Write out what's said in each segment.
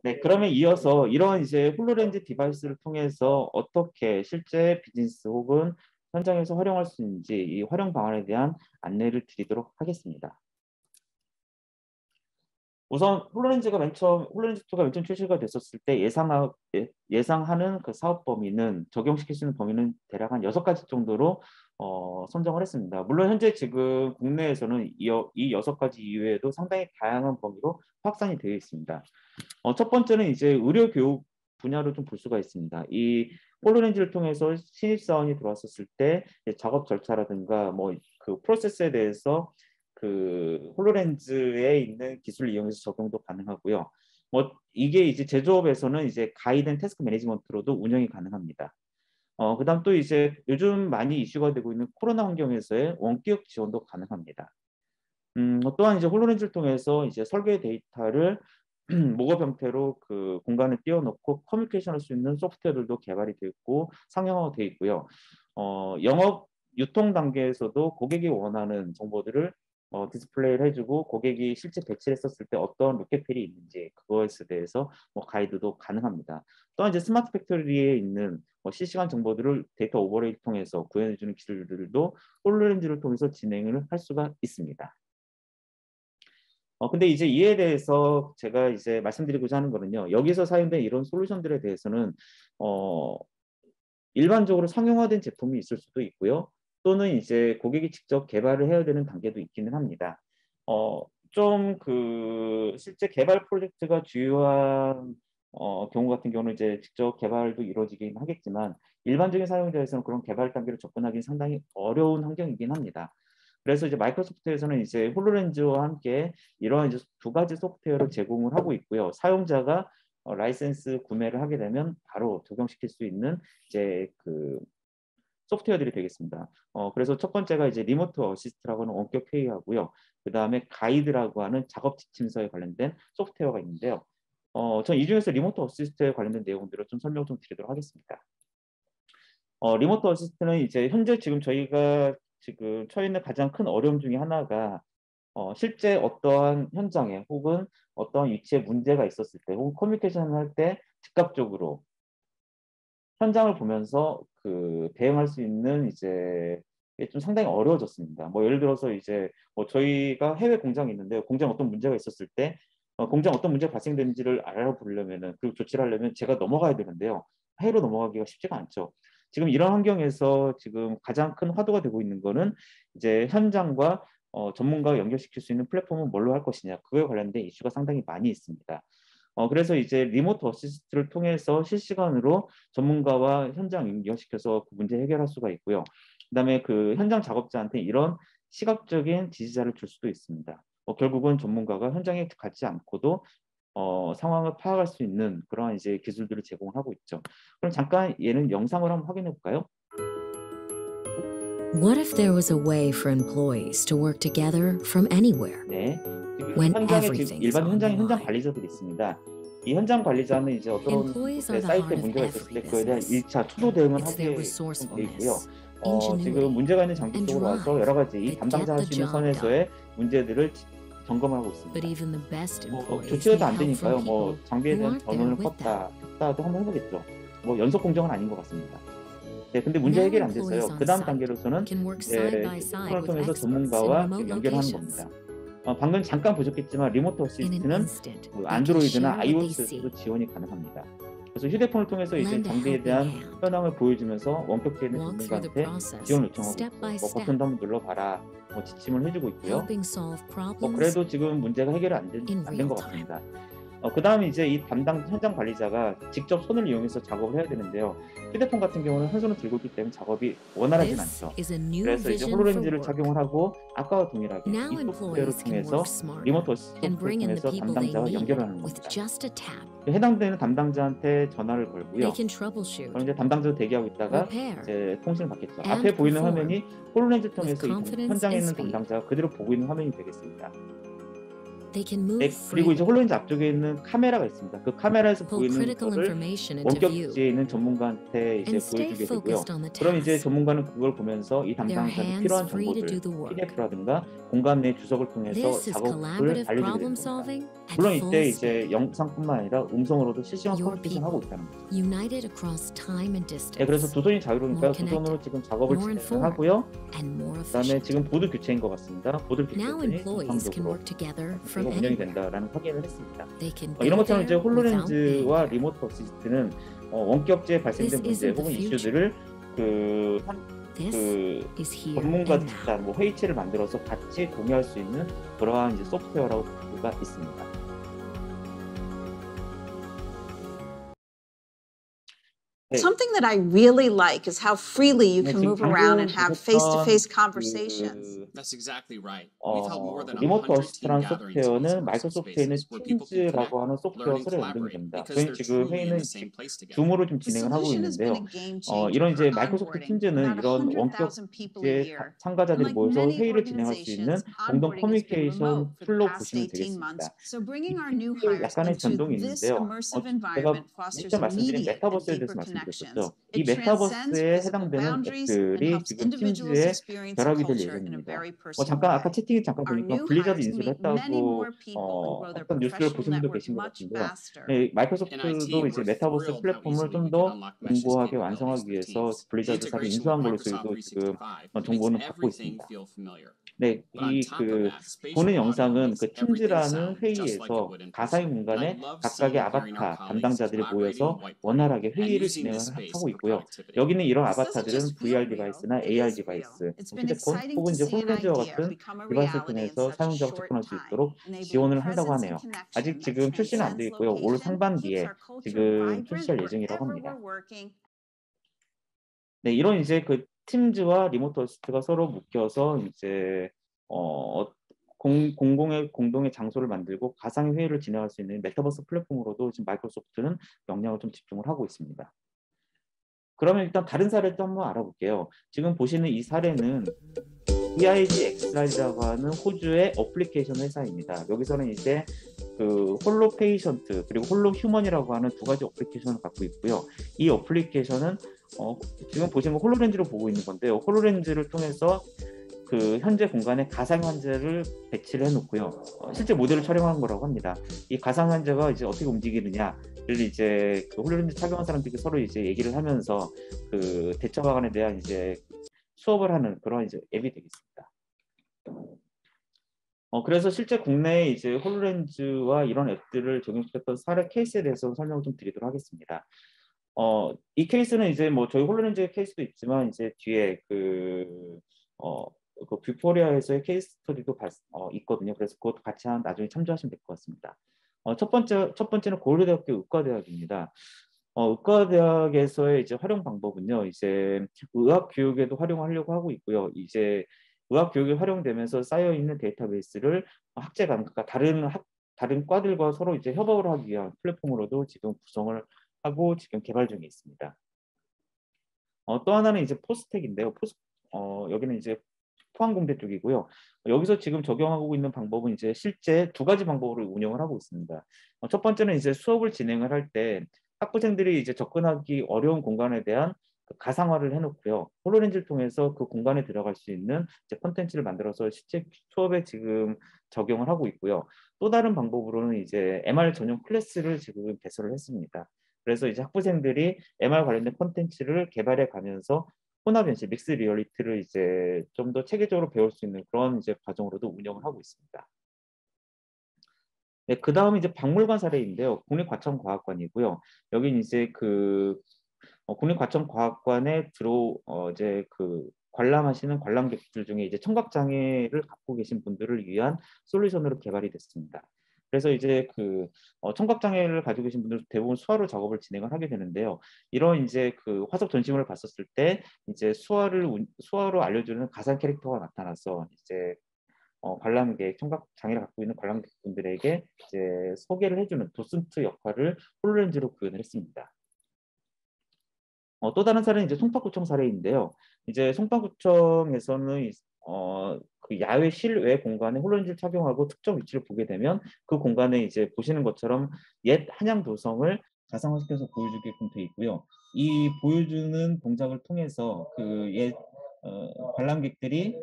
네, 그러면 이어서 이런 이제 홀로렌즈 디바이스를 통해서 어떻게 실제 비즈니스 혹은 현장에서 활용할 수 있는지 이 활용 방안에 대한 안내를 드리도록 하겠습니다. 우선 홀로렌즈2가 맨 처음 출시가 됐었을 때 예상하는 그 사업 범위는 적용시킬 수 있는 범위는 대략 한 6가지 정도로 선정을 했습니다. 물론 현재 지금 국내에서는 이 6가지 이외에도 상당히 다양한 범위로 확산이 되어 있습니다. 첫 번째는 이제 의료 교육 분야로 좀 볼 수가 있습니다. 이 홀로렌즈를 통해서 신입사원이 들어왔었을 때 작업 절차라든가 뭐 그 프로세스에 대해서 그 홀로렌즈에 있는 기술을 이용해서 적용도 가능하고요. 뭐 이게 이제 제조업에서는 이제 가이드 앤 태스크 매니지먼트로도 운영이 가능합니다. 그다음 또 이제 요즘 많이 이슈가 되고 있는 코로나 환경에서의 원격 지원도 가능합니다. 또한 이제 홀로렌즈를 통해서 이제 설계 데이터를 목업 형태로 그 공간에 띄워놓고 커뮤니케이션 할 수 있는 소프트웨어들도 개발이 되어 있고 상용화가 되어 있고요. 영업 유통 단계에서도 고객이 원하는 정보들을 디스플레이를 해주고 고객이 실제 배치를 했었을 때 어떤 로켓필이 있는지 그거에 대해서 뭐 가이드도 가능합니다. 또한 이제 스마트 팩토리에 있는 실시간 정보들을 데이터 오버레이를 통해서 구현해주는 기술들도 홀로렌즈를 통해서 진행을 할 수가 있습니다. 근데 이제 이에 대해서 제가 이제 말씀드리고자 하는 거는요. 여기서 사용된 이런 솔루션들에 대해서는 어, 일반적으로 상용화된 제품이 있을 수도 있고요. 또는 이제 고객이 직접 개발을 해야 되는 단계도 있기는 합니다. 좀 그 실제 개발 프로젝트가 주요한 경우 같은 경우는 이제 직접 개발도 이루어지긴 하겠지만 일반적인 사용자에서는 그런 개발 단계를 접근하기 상당히 어려운 환경이긴 합니다. 그래서 이제 마이크로소프트에서는 이제 홀로렌즈와 함께 이러한 이제 2가지 소프트웨어를 제공을 하고 있고요. 사용자가 라이센스 구매를 하게 되면 바로 적용시킬 수 있는 이제 그 소프트웨어들이 되겠습니다. 그래서 첫 번째가 이제 리모트 어시스트라고 하는 원격 회의하고요. 그 다음에 가이드라고 하는 작업 지침서에 관련된 소프트웨어가 있는데요. 전 이 중에서 리모트 어시스트에 관련된 내용들을 좀 설명 좀 드리도록 하겠습니다. 리모트 어시스트는 이제 현재 지금 저희가 지금 처해 있는 가장 큰 어려움 중에 하나가 실제 어떠한 현장에 혹은 어떠한 위치에 문제가 있었을 때 혹은 커뮤니케이션을 할 때 즉각적으로 현장을 보면서 그 대응할 수 있는 이제 이게 좀 상당히 어려워졌습니다. 뭐 예를 들어서 이제 뭐 저희가 해외 공장이 있는데 공장에 어떤 문제가 있었을 때 공장 어떤 문제가 발생되는지를 알아보려면은 그리고 조치를 하려면 제가 넘어가야 되는데요. 해외로 넘어가기가 쉽지가 않죠. 지금 이런 환경에서 지금 가장 큰 화두가 되고 있는 거는 이제 현장과 전문가가 연결시킬 수 있는 플랫폼은 뭘로 할 것이냐 그거에 관련된 이슈가 상당히 많이 있습니다. 그래서 이제 리모트 어시스트를 통해서 실시간으로 전문가와 현장 연결시켜서 그 문제 해결할 수가 있고요. 그다음에 그 현장 작업자한테 이런 시각적인 지시자를 줄 수도 있습니다. 결국은 전문가가 현장에 가지 않고도 상황을 파악할 수 있는 그러한 이제 기술들을 제공을 하고 있죠. 그럼 잠깐 얘는 영상을 한번 확인해 볼까요? What if there was a way for employees to work together from anywhere? 네. 지금 When 현장에 지금 everything is 일반 on the 현장 line. 관리자들이 있습니다. 이 현장 관리자는 이제 어떤 Employees are 그 the 사이트에 heart of 문제가 있었을 every 때 그거에 대한 business. 1차 초도 대응을 It's their 하게 돼 있고요. resourcefulness, 지금 ingenuity, 문제가 있는 장비 and 쪽으로 와서 drive 여러 가지 이 that 담당자 get 할 the 수 있는 job done. 선에서의 문제들을 점검하고 But 있습니다. even the best 뭐 employees 조치해도 need 안 help from 되니까요. 뭐 people 장비에 who 대한 aren't there 전원을 with them. 껐다도 한번 해보겠죠. 뭐 연속 공정은 아닌 것 같습니다. 네, 근데 문제 Now 해결이 안 employees 됐어요. on 그 다음 site 단계로서는 can work 이제 side by side 휴대폰을 with 통해서 experts in 전문가와 remote 연결하는 locations. 겁니다. 방금 잠깐 보셨겠지만 리모트 In an 어시스트는 instant, 그 they can 안드로이드나 share what they iOS에서도 see, 지원이 가능합니다. 그래서 휴대폰을 통해서 이제 lend a 장비에 helping 대한 hand, 현황을 보여주면서 원격지에 있는 walk through the 전문가한테 process 지원을 요청하고 step 있죠. by 뭐 step, 버튼도 한번 눌러봐라. 뭐 지침을 해주고 있고요. helping solve problems 그래도 지금 문제가 해결이 안 in 된 real 것 time. 같습니다. 그 다음에 이제 이 담당 현장 관리자가 직접 손을 이용해서 작업을 해야 되는데요. 휴대폰 같은 경우는 한 손을 들고 있기 때문에 작업이 원활하진 This 않죠. is a new 그래서 이제 vision for 홀로렌즈를 work. 착용을 하고 아까와 동일하게 Now 이 소프트웨어를 employees can 통해서 work smarter 리모트 어시스트 and 소프트웨어를 bring in the 통해서 people they 담당자와 need 연결을 하는 with 겁니다. just a tap. 해당되는 담당자한테 전화를 They 걸고요. can troubleshoot, 그럼 이제 담당자도 대기하고 있다가 repair, 이제 통신을 받겠죠. and 앞에 보이는 perform 화면이 홀로렌즈 with 통해서 이 confidence 현장에 and 있는 speed. 담당자가 그대로 보고 있는 화면이 되겠습니다. They can move 네, 그리고 이제 freely, 홀로렌즈 앞쪽에 있는 카메라가 있습니다. 그 카메라에서 pull 보이는 critical 거를 information into view, 원격지에 있는 전문가한테 이제 and stay 보여주게 되고요. focused on the 그럼 이제 task. 전문가는 그걸 보면서 이 Their 담당자한테 hands 필요한 free to do 정보들, the work. PDF라든가 공간 내 주석을 통해서 This is 작업을 collaborative 알려주게 problem 되는 겁니다. solving at 물론 full 이때 이제 speed. 영상뿐만 아니라 음성으로도 실시간 Your 커뮤니케이션 하고 people, 있다는 거죠. united across time and 네, 그래서 distance, 두 손이 자유로우니까 more 두 손으로 지금 작업을 more 진행을 informed, 하고요. and more 그다음에 efficient. 지금 보드 교체인 것 같습니다. 보드 Now 교체했더니 employees can 정상적으로 work together 이거 from 운영이 anywhere. 된다라는 확인을 했습니다. They can 이런 go 것처럼 이제 there without being 홀로렌즈와 there. 리모트 어시스트는 원격지에 발생된 This 문제 isn't the 혹은 future. 이슈들을 그 This is here 전문가 and now. 집단, 회의체를 만들어서 같이 공유할 수 있는 그러한 이제 소프트웨어라고 볼 수가 있습니다. 네, Something that I really like is how freely you 네, can 지금 move around 방금 and have 보셨던 face-to-face 그 conversations. That's exactly right. We've held more than 리모트 100 team 어시스트라는 gatherings in these 소프트웨어는 immersive 마이크로소프트에 있는 spaces where people can 팀즈라고 connect, 하는 소프트웨어 learn, and 서로 연동이 collaborate 됩니다. because 저희 they're 지금 truly in 회의는 the same place together. 줌으로 좀 The 진행을 하고 solution has been 있는데요. a game changer 이런 for 이제 마이크로소프트 onboarding 팀즈는 about 이런 100,000 people a 원격제 year. 참가자들이 Unlike 모여서 many 회의를 진행할 수 있는 organizations, 공동 onboarding has been 커뮤니케이션 remote for the 툴로 past 보시면 18 months. 되겠습니다. So 이 bringing our new 팀즈에 hires 약간의 into 변동이 this 있는데요. immersive 제가 environment fosters 일전 말씀드린 immediate and 메타버스에 deeper 대해서 말씀드렸었죠. connections. 이 It transcends 메타버스에 physical 해당되는 boundaries and 앱들이 helps 지금 individuals 팀즈에 experience a 결합이 될 culture in a 예정입니다. very personal 잠깐 아까 way. 채팅에 잠깐 Our 보니까 new 블리자드 hires 인수를 meet many 했다고 more people and grow their 어떤 뉴스를 professional 보신 분도 network 계신 것 much 같은데요. faster. 네, In IT, 마이크로소프트도 이제 we're 메타버스 thrilled how 플랫폼을 easily 좀 we 더 can unlock Mesh's 공고하게 capabilities 완성하기 for 위해서 teams. The 블리자드사를 integration 인수한 with 걸로 Microsoft 저희도 지금 365 makes 정보는 받고 everything 있습니다. feel familiar. 네, But on top of that, 보는 spatial audio 영상은 makes 그 everything 팀즈라는 sound just like it 회의에서 would in 가상의 person. And I 공간에 love 각각의 seeing and hearing our 아바타 colleagues 담당자들이 collaborating 모여서 and whiteboarding 원활하게 and 회의를 using 진행을 this space 하고 for 있고요. productivity. 여기는 이런 This doesn't 아바타들은 just feel VR real, 디바이스나 it AR is real. 디바이스, It's been 휴대폰 exciting 혹은 to 이제 see an 홀렌즈와 idea 같은 become a 디바이스를 reality in 통해서 such a 사용자가 short 접근할 수 time, 있도록 enabling 지원을 한다고 presence 하네요. and connection 아직 that 지금 출시는 안 되어 transcends 있고요. 올 location, keeps 상반기에 our culture 지금 vibrant 출시할 예정이라고 wherever 합니다. we're working. 네, 이런 이제 그 팀즈와 리모트 어시스트가 서로 묶여서 이제 공동의 장소를 만들고 가상의 회의를 진행할 수 있는 메타버스 플랫폼으로도 지금 마이크로소프트는 역량을 좀 집중을 하고 있습니다. 그러면 일단 다른 사례도 한번 알아볼게요. 지금 보시는 이 사례는 EIGXR이라고 하는 호주의 어플리케이션 회사입니다. 여기서는 이제 그 홀로 페이션트 그리고 홀로 휴먼이라고 하는 두 가지 어플리케이션을 갖고 있고요. 이 어플리케이션은 지금 보시면 홀로렌즈로 보고 있는 건데요. 홀로렌즈를 통해서 그 현재 공간에 가상 환자를 배치를 해놓고요. 실제 모델을 촬영한 거라고 합니다. 이 가상 환자가 이제 어떻게 움직이느냐를 이제 그 홀로렌즈 착용한 사람들이 서로 이제 얘기를 하면서 그 대처 방안에 대한 이제 수업을 하는 그런 이제 앱이 되겠습니다. 그래서 실제 국내에 이제 홀로렌즈와 이런 앱들을 적용시켰던 사례 케이스에 대해서 설명을 좀 드리도록 하겠습니다. 이 케이스는 이제 뭐 저희 홀로렌즈의 케이스도 있지만 이제 뒤에 그 뷰포리아에서의 케이스 스터디도 있거든요. 그래서 그것도 같이 나중에 참조하시면 될 것 같습니다. 첫 번째는 고려대학교 의과대학입니다. 의과대학에서의 이제 활용 방법은요, 이제 의학 교육에도 활용하려고 하고 있고요. 이제 의학 교육에 활용되면서 쌓여 있는 데이터베이스를 학제간, 그러니까 다른 과들과 서로 이제 협업을 하기 위한 플랫폼으로도 지금 구성을 하고 지금 개발 중에 있습니다. 또 하나는 이제 포스텍인데요. 여기는 이제 포항공대 쪽이고요. 여기서 지금 적용하고 있는 방법은 이제 실제 두 가지 방법으로 운영을 하고 있습니다. 첫 번째는 이제 수업을 진행을 할 때 학부생들이 이제 접근하기 어려운 공간에 대한 가상화를 해놓고요. 홀로렌즈를 통해서 그 공간에 들어갈 수 있는 이제 콘텐츠를 만들어서 실제 수업에 지금 적용을 하고 있고요. 또 다른 방법으로는 이제 MR 전용 클래스를 지금 개설을 했습니다. 그래서 이제 학부생들이 MR 관련된 콘텐츠를 개발해 가면서 혼합 현실, 믹스 리얼리티를 이제 좀 더 체계적으로 배울 수 있는 그런 이제 과정으로도 운영을 하고 있습니다. 네, 그 다음 이제 박물관 사례인데요. 국립과천과학관이고요. 여긴 이제 그 국립과천과학관에 이제 그 관람하시는 관람객들 중에 이제 청각 장애를 갖고 계신 분들을 위한 솔루션으로 개발이 됐습니다. 그래서 이제 그 청각 장애를 가지고 계신 분들 대부분 수화로 작업을 진행을 하게 되는데요. 이런 이제 그 화석 전시물을 봤었을 때 이제 수화로 알려주는 가상 캐릭터가 나타나서 이제 관람객, 청각 장애를 갖고 있는 관람객분들에게 이제 소개를 해주는 도슨트 역할을 홀로렌즈로 구현을 했습니다. 또 다른 사례는 이제 송파구청 사례인데요. 이제 송파구청에서는 그 야외 실외 공간에 홀로렌즈를 착용하고 특정 위치를 보게 되면 그 공간에 이제 보시는 것처럼 옛 한양 도성을 가상화시켜서 보여주게끔 되어 있고요. 이 보여주는 동작을 통해서 그 옛 관람객들이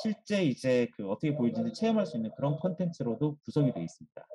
실제 이제 그 어떻게 보여지는지 체험할 수 있는 그런 콘텐츠로도 구성이 되어 있습니다.